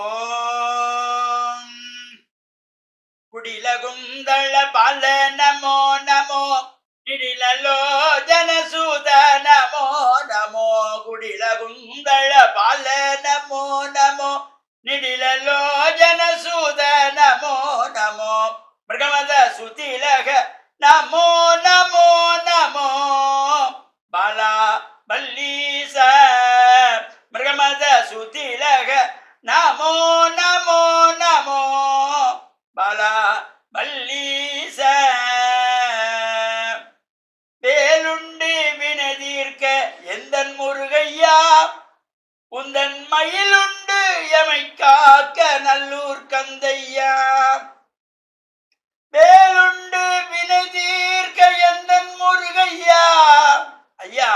ஓம் குடிலகுந்தள பால நமோ நமோ நிடிலோ ஜனசூத நமோ நமோ குடிலகுந்தள பால நமோ நமோ நிடிலோ ஜனசூத நமோ நமோ மிருகமத சுதிலக நமோ நமோ நமோ பாலா பல்லீச மிருகமத சுதிலக நமோ நமோ நமோ பாலா பல்லீச வேலுண்டு வினதீர்க்க எந்தன் முருகையா உந்தன் மயிலுண்டு எமை காக்க நல்லூர் கந்தையா வேலுண்டு வினதீர்க்க எந்தன் முருகையா ஐயா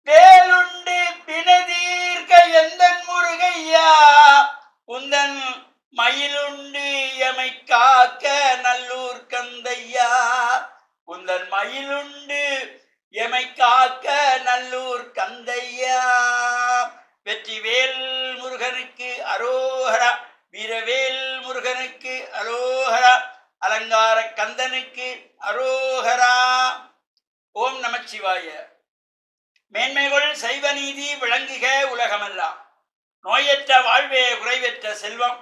வேலுண்டு வினதீர்க்க எந்தன் முருகையா உந்தன் மயிலுண்டு எமை காக்க நல்லூர் கந்தையா உந்தன் மயிலுண்டு எமை காக்க நல்லூர் கந்தையா வெற்றிவேல் முருகனுக்கு அரோஹரா வீரவேல் முருகனுக்கு அரோஹரா அலங்கார கந்தனுக்கு அரோஹரா. ஓம் நமச்சிவாய. மேன்மைகள் சைவ நீதி விளங்குக உலகமெல்லாம். நோயற்ற வாழ்வே குறைவற்ற செல்வம்.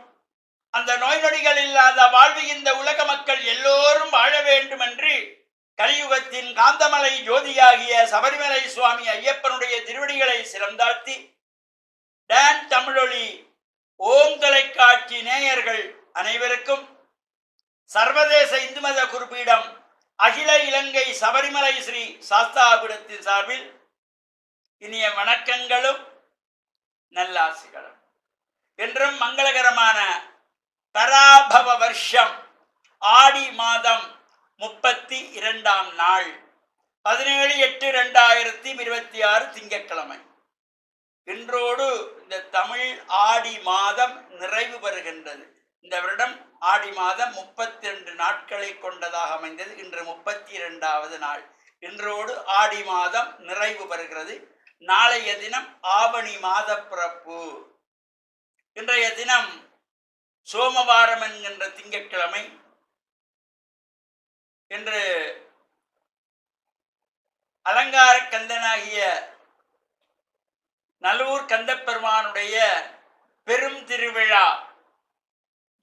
அந்த நோய் நொடிகள் இல்லாத வாழ்வு இந்த உலக மக்கள் எல்லோரும் வாழ வேண்டும் என்று கலியுகத்தின் காந்தமலை ஜோதியாகிய சபரிமலை சுவாமி ஐயப்பனுடைய திருவடிகளை சிறந்தாழ்த்தி டான் தமிழொலி ஓம் தொலைக்காட்சி நேயர்கள் அனைவருக்கும் சர்வதேச இந்து மத குறிப்பீடம் அகில இலங்கை சபரிமலை ஸ்ரீ சாஸ்தாபுரத்தின் சார்பில் இனிய வணக்கங்களும் நல்லாசிகளும். என்றும் மங்களகரமான பராபவ வருஷம் ஆடி மாதம் 32ஆம் நாள் 17/8/2026 திங்கட்கிழமை. இன்றோடு இந்த தமிழ் ஆடி மாதம் நிறைவு பெறுகின்றது. இந்த வருடம் ஆடி மாதம் 32 நாட்களை கொண்டதாக அமைந்தது. இன்று 32வது நாள். இன்றோடு ஆடி மாதம் நிறைவு பெறுகிறது. நாளைய தினம் ஆவணி மாத பிறப்பு. இன்றைய தினம் சோமவாரம் என்கின்ற திங்கட்கிழமை. இன்று அலங்கார கந்தனாகிய நல்லூர் கந்தப்பெருமானுடைய பெரும் திருவிழா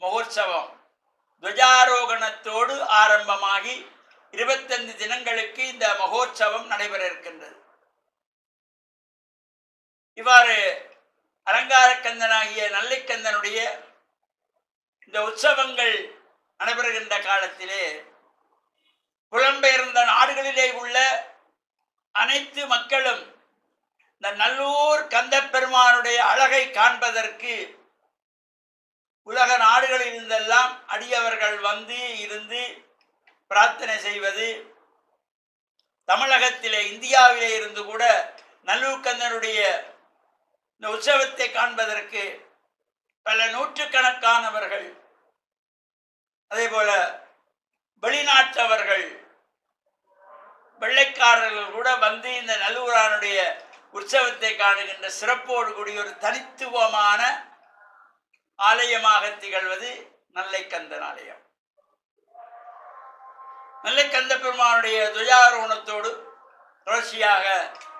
மகோற்சவம் துவஜாரோகணத்தோடு ஆரம்பமாகி 25 தினங்களுக்கு இந்த மகோற்சவம் நடைபெற இருக்கின்றது. இவ்வாறு அலங்கார கந்தனாகிய நல்லைக்கந்தனுடைய இந்த உற்சவங்கள் நடைபெறுகின்ற காலத்திலே புலம்பெயர்ந்த நாடுகளிலே உள்ள அனைத்து மக்களும் இந்த நல்லூர் கந்தப்பெருமானுடைய அழகை காண்பதற்கு உலக நாடுகளில் இருந்தெல்லாம் அடியவர்கள் வந்து இருந்து பிரார்த்தனை செய்வது, தமிழகத்திலே இந்தியாவிலே இருந்து கூட நல்லூர் கந்தனுடைய இந்த உற்சவத்தை காண்பதற்கு பல நூற்றுக்கணக்கானவர்கள், அதே போல வெளிநாட்டவர்கள், வெள்ளைக்காரர்கள் கூட வந்து இந்த நல்லூரானுடைய உற்சவத்தை காணுகின்ற சிறப்போடு கூடிய ஒரு தனித்துவமான ஆலயமாக திகழ்வது நல்லைக்கந்தன் ஆலயம். நல்லைக்கந்த பெருமானுடைய துவஜாரோகணத்தோடு தொடர்ச்சியாக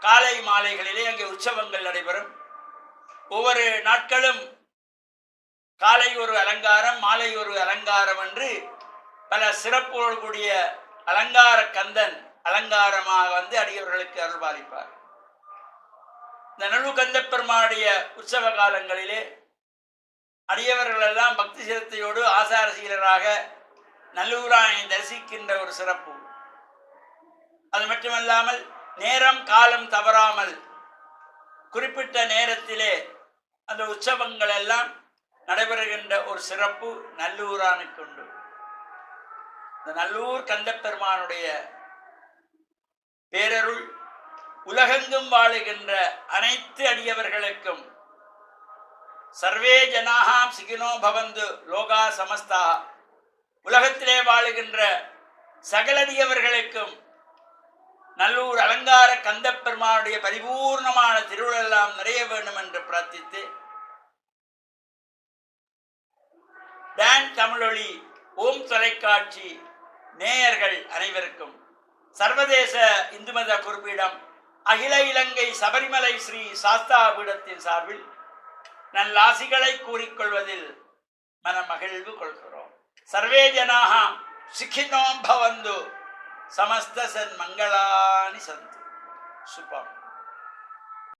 காலை மாலைகளிலே அங்கே உற்சவங்கள் நடைபெறும். ஒவ்வொரு நாட்களும் காலை ஒரு அலங்காரம், மாலை ஒரு அலங்காரம் என்று பல சிறப்போடு கூடிய அலங்கார கந்தன் அலங்காரமாக வந்து அடியவர்களுக்கு அருள்பாலிப்பார். இந்த நல்லூர் கந்தப்பெருமானுடைய உற்சவ காலங்களிலே அடியவர்கள் எல்லாம் பக்தி சிரத்தையோடு ஆசார சீலராக நல்லூரானை தரிசிக்கின்ற ஒரு சிறப்பு. அது மட்டுமல்லாமல் நேரம் காலம் தவறாமல் குறிப்பிட்ட நேரத்திலே அந்த உற்சவங்கள் எல்லாம் நடைபெறுகின்ற ஒரு சிறப்பு நல்லூரானுக்கு உண்டு. இந்த நல்லூர் கந்தப்பெருமானுடைய பேரருள் உலகெங்கும் வாழுகின்ற அனைத்து அடியவர்களுக்கும் சர்வே ஜனாஹாம் சிகினோ பவந்து லோகா சமஸ்தா, உலகத்திலே வாழுகின்ற சகலடியவர்களுக்கும் நல்லூர் அலங்கார கந்தப்பெருமானுடைய பரிபூர்ணமான திருவிழெல்லாம் நிறைய வேண்டும் என்று பிரார்த்தித்து டான் தமிழொலி ஓம் தொலைக்காட்சி நேயர்கள் அனைவருக்கும் சர்வதேச இந்து மத குறிப்பீடம் அகில இலங்கை சபரிமலை ஸ்ரீ சாஸ்தா பீடத்தின் சார்பில் நல்லாசிகளை கூறிக்கொள்வதில் மனமகிழ்வு கொள்கிறோம். சர்வே ஜனாக சுகினோ பவந்து சமஸ்த சன் மங்களானி சந்து. சுபம்.